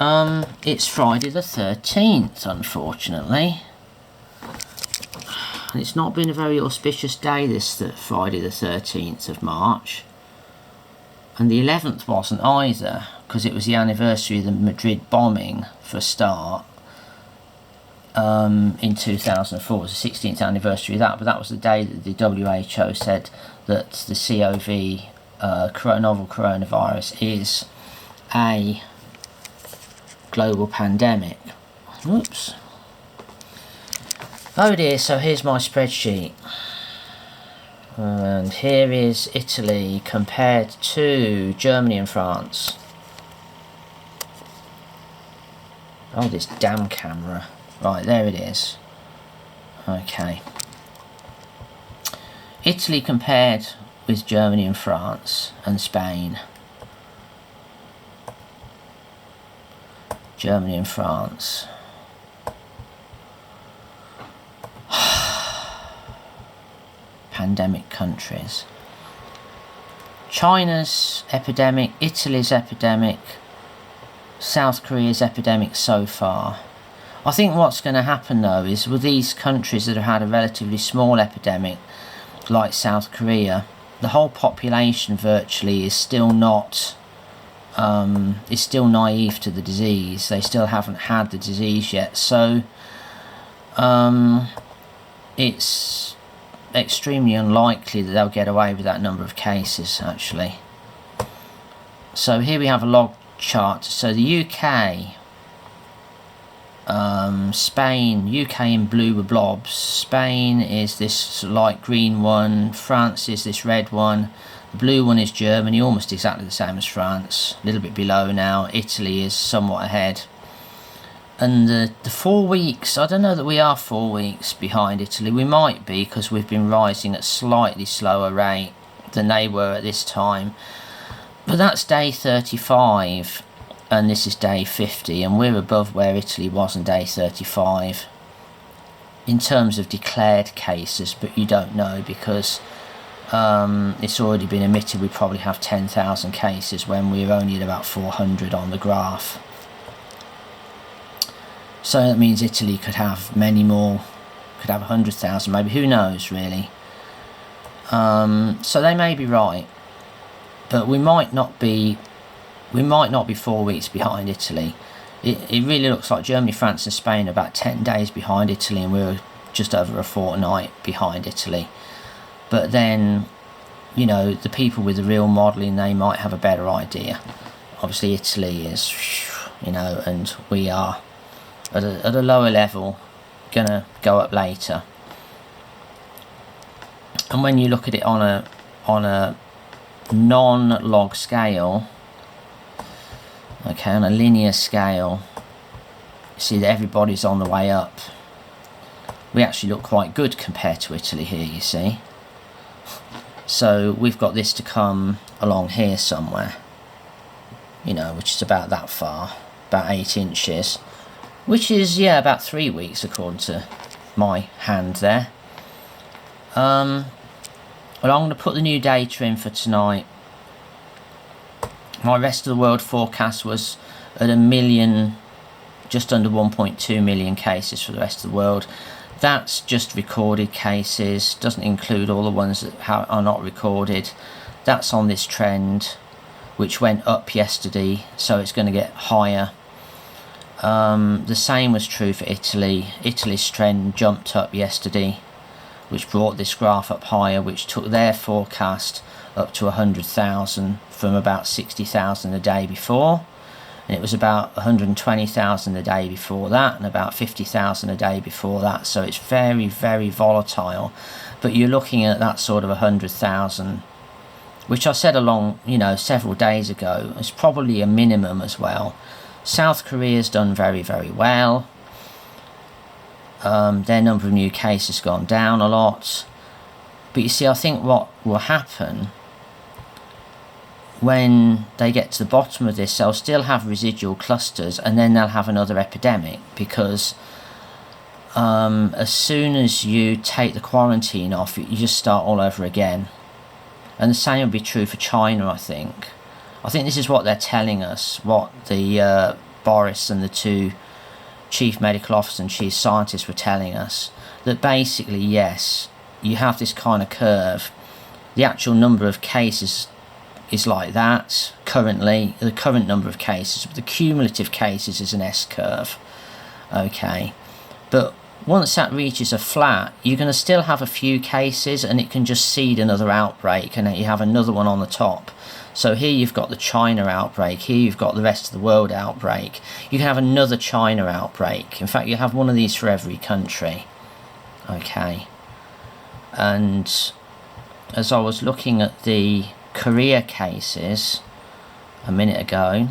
It's Friday the 13th, unfortunately. And it's not been a very auspicious day, this Friday the 13th of March. And the 11th wasn't either, because it was the anniversary of the Madrid bombing, for a start, in 2004. It was the 16th anniversary of that, but that was the day that the WHO said that the nCoV, novel coronavirus, is a global pandemic. Whoops. Oh dear, so here's my spreadsheet. And here is Italy compared to Germany and France. Oh, this damn camera. Right, there it is. Okay. Italy compared with Germany and France and Spain. Germany and France. Pandemic countries. China's epidemic, Italy's epidemic, South Korea's epidemic so far. I think what's going to happen though is with these countries that have had a relatively small epidemic, like South Korea, the whole population virtually is still not is still naive to the disease. They still haven't had the disease yet, so it's extremely unlikely that they'll get away with that number of cases actually. So here we have a log chart. So the UK, Spain, UK in blue were blobs, Spain is this light green one, France is this red one, the blue one is Germany, almost exactly the same as France, a little bit below now. Italy is somewhat ahead. And the 4 weeks, I don't know that we are 4 weeks behind Italy. We might be, because we've been rising at slightly slower rate than they were at this time. But that's day 35, and this is day 50, and we're above where Italy was on day 35 in terms of declared cases, but you don't know because it's already been admitted we probably have 10,000 cases when we're only at about 400 on the graph. So that means Italy could have many more, could have 100,000 maybe, who knows really. So they may be right, but we might not be 4 weeks behind Italy. It really looks like Germany, France and Spain are about 10 days behind Italy, and we're just over a fortnight behind Italy. But then, you know, the people with the real modelling, they might have a better idea. Obviously Italy is, you know, and we are at a lower level, gonna go up later. And when you look at it on a non-log scale, okay, on a linear scale, you see that everybody's on the way up. We actually look quite good compared to Italy here, you see. So we've got this to come along here somewhere, you know, which is about that far, about 8 inches, which is, yeah, about 3 weeks according to my hand there. Well, I'm going to put the new data in for tonight. My rest of the world forecast was at 1 million, just under 1.2 million cases for the rest of the world. That's just recorded cases, doesn't include all the ones that are not recorded. That's on this trend, which went up yesterday, so it's going to get higher. The same was true for Italy. Italy's trend jumped up yesterday, which brought this graph up higher, which took their forecast up to 100,000 from about 60,000 a day before. And it was about 120,000 a day before that, and about 50,000 a day before that. So it's very, very volatile. But you're looking at that sort of 100,000, which I said along, you know, several days ago, is probably a minimum as well. South Korea's done very, very well. Their number of new cases has gone down a lot. But you see, I think what will happen when they get to the bottom of this, they'll still have residual clusters, and then they'll have another epidemic, because as soon as you take the quarantine off, you just start all over again. And the same will be true for China, I think. I think this is what they're telling us, what the Boris and the two chief medical officers and chief scientists were telling us, that basically, yes, you have this kind of curve. The actual number of cases is like that currently, the current number of cases, but the cumulative cases is an S-curve. Okay, but once that reaches a flat, you're going to still have a few cases, and it can just seed another outbreak, and then you have another one on the top. So here you've got the China outbreak, here you've got the rest of the world outbreak. You can have another China outbreak. In fact, you have one of these for every country. Okay, and as I was looking at the Korea cases a minute ago,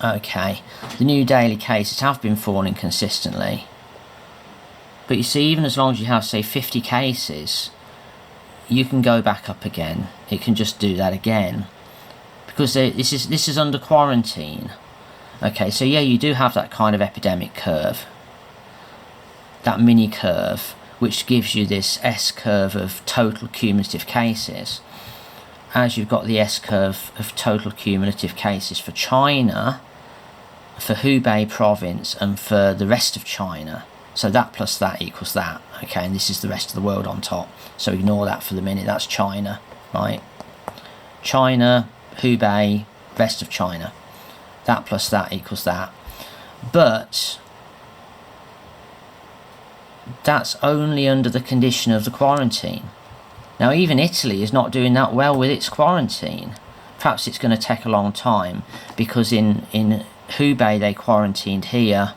okay, the new daily cases have been falling consistently. But you see, even as long as you have, say, 50 cases, you can go back up again. It can just do that again. Because this is under quarantine. Okay, so yeah, you do have that kind of epidemic curve. That mini curve, which gives you this S-curve of total cumulative cases. As you've got the S-curve of total cumulative cases for China, for Hubei province, and for the rest of China. So that plus that equals that. Okay, and this is the rest of the world on top. So ignore that for the minute. That's China, right? China, Hubei, rest of China. That plus that equals that. But that's only under the condition of the quarantine. Now, even Italy is not doing that well with its quarantine. Perhaps it's going to take a long time, because in Hubei they quarantined here,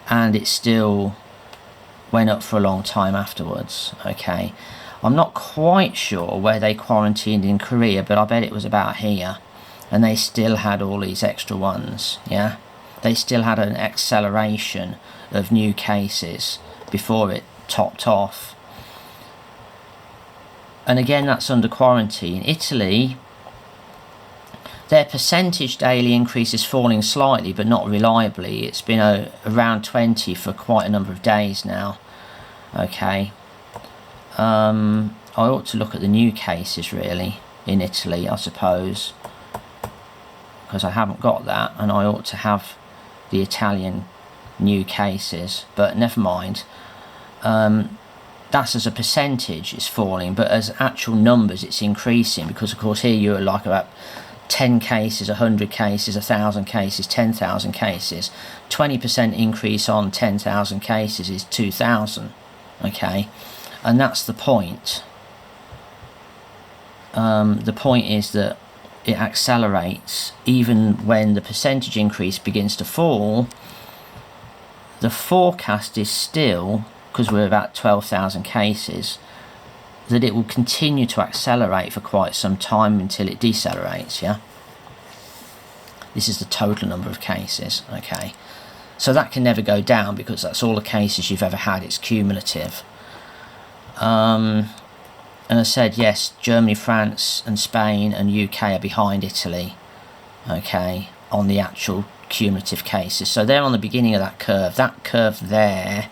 and it still went up for a long time afterwards. Okay, I'm not quite sure where they quarantined in Korea, but I bet it was about here, and they still had all these extra ones. Yeah, they still had an acceleration of new cases before it topped off. And again, that's under quarantine. Italy, their percentage daily increase is falling slightly, but not reliably. It's been around 20 for quite a number of days now. Okay, I ought to look at the new cases really in Italy, I suppose, because I haven't got that, and I ought to have the Italian new cases, but never mind. That's as a percentage it's falling, but as actual numbers it's increasing, because of course here you're like about 10 cases, 100 cases, 1,000 cases, 10,000 cases. 20% increase on 10,000 cases is 2,000. Okay, and that's the point. The point is that it accelerates even when the percentage increase begins to fall. The forecast is still, because we're about 12,000 cases, that it will continue to accelerate for quite some time until it decelerates. Yeah, this is the total number of cases. Okay, so that can never go down, because that's all the cases you've ever had. It's cumulative. And I said, yes, Germany, France and Spain and UK are behind Italy, okay, on the actual cumulative cases. So they're on the beginning of that curve. That curve there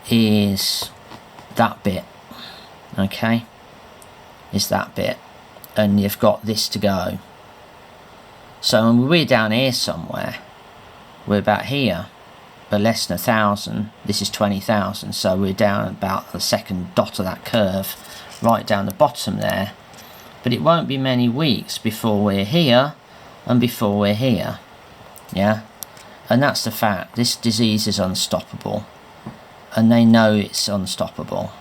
is that bit, okay, is that bit, and you've got this to go. So we're down here somewhere, we're about here, but less than 1,000. This is 20,000, so we're down about the second dot of that curve, right down the bottom there. But it won't be many weeks before we're here, and before we're here. Yeah, and that's the fact. This disease is unstoppable, and they know it's unstoppable.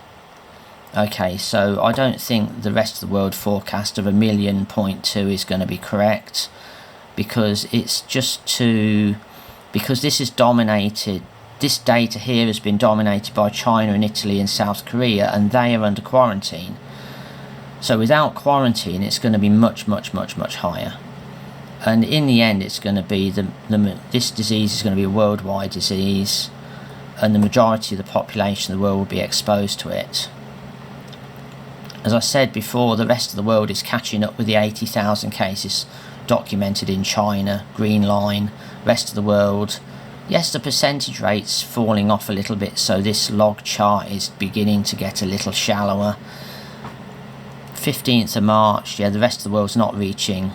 Okay, so I don't think the rest of the world forecast of 1.2 million is going to be correct, because it's just too, because this is dominated, this data here has been dominated by China and Italy and South Korea, and they are under quarantine. So without quarantine it's going to be much higher. And in the end it's going to be, this disease is going to be a worldwide disease, and the majority of the population of the world will be exposed to it. As I said before, the rest of the world is catching up with the 80,000 cases documented in China, green line, rest of the world. Yes, the percentage rate's falling off a little bit, so this log chart is beginning to get a little shallower. 15th of March, yeah, the rest of the world's not reaching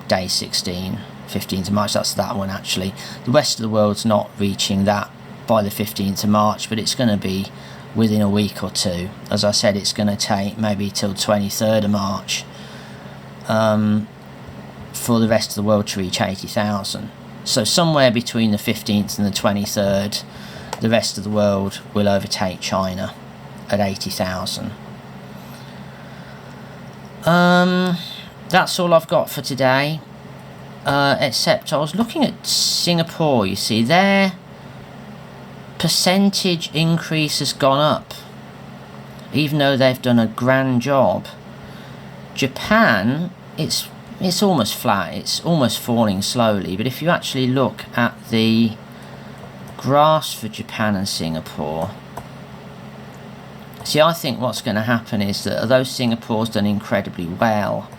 day 16, 15th of March. That's that one actually. The rest of the world's not reaching that by the 15th of March, but it's going to be within a week or two. As I said, it's going to take maybe till 23rd of March for the rest of the world to reach 80,000. So somewhere between the 15th and the 23rd, the rest of the world will overtake China at 80,000. That's all I've got for today, except I was looking at Singapore. You see, their percentage increase has gone up, even though they've done a grand job. Japan, it's almost flat, it's almost falling slowly, but if you actually look at the graphs for Japan and Singapore, see, I think what's going to happen is that although Singapore's done incredibly well,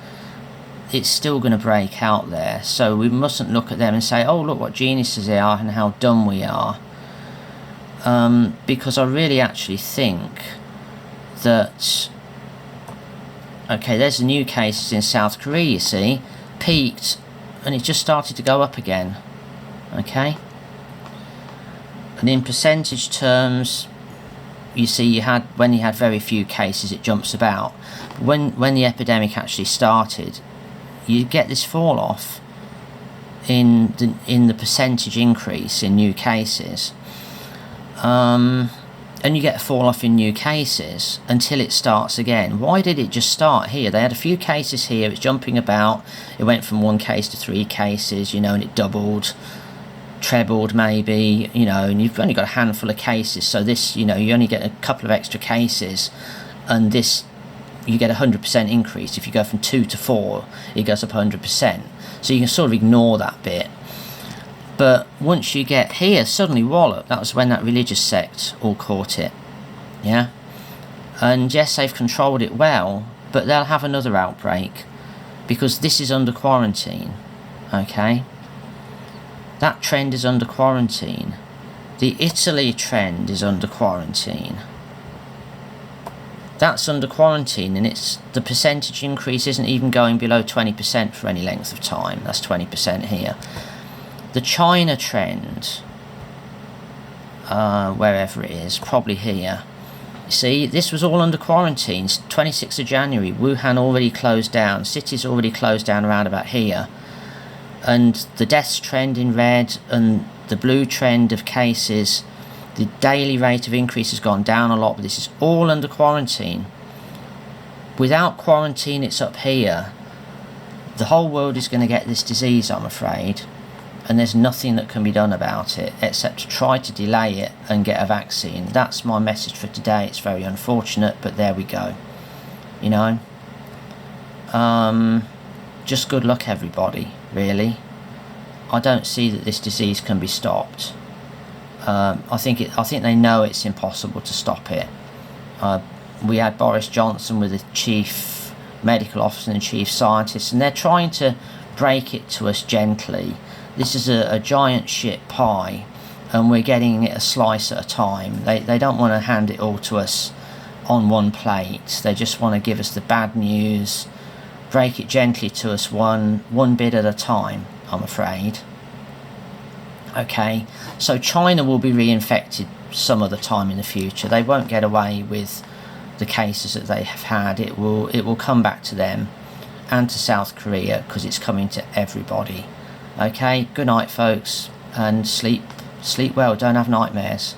it's still going to break out there. So we mustn't look at them and say, oh, look what geniuses they are and how dumb we are. Because I really actually think that, okay, there's the new cases in South Korea, you see, peaked, and it just started to go up again, okay? And in percentage terms, you see, when you had very few cases, it jumps about. When the epidemic actually started, you get this fall off in the percentage increase in new cases, and you get a fall off in new cases until it starts again. Why did it just start here? They had a few cases here, it's jumping about, it went from 1 case to 3 cases, you know, and it doubled, trebled maybe, you know, and you've only got a handful of cases, so this, you know, you only get a couple of extra cases, and this, you get 100% increase. If you go from 2 to 4, it goes up 100%, so you can sort of ignore that bit. But once you get here, suddenly wallop, that was when that religious sect all caught it, yeah? And yes, they've controlled it well, but they'll have another outbreak, because this is under quarantine, okay? That trend is under quarantine. The Italy trend is under quarantine. That's under quarantine, and it's the percentage increase isn't even going below 20% for any length of time. That's 20% here. The China trend, wherever it is, probably here. See, this was all under quarantine. 26th of January, Wuhan already closed down. Cities already closed down around about here. And the deaths trend in red and the blue trend of cases, the daily rate of increase has gone down a lot, but this is all under quarantine. Without quarantine, it's up here. The whole world is going to get this disease, I'm afraid, and there's nothing that can be done about it except to try to delay it and get a vaccine. That's my message for today. It's very unfortunate, but there we go. You know? Just good luck, everybody, really. I don't see that this disease can be stopped. I think they know it's impossible to stop it. We had Boris Johnson with the chief medical officer and chief scientist, and they're trying to break it to us gently. This is a giant shit pie, and we're getting it a slice at a time. They don't want to hand it all to us on one plate. They just want to give us the bad news, break it gently to us one bit at a time, I'm afraid. Okay, so China will be reinfected some other time in the future. They won't get away with the cases that they have had. It will come back to them and to South Korea, because it's coming to everybody. Okay, good night, folks, and sleep well. Don't have nightmares.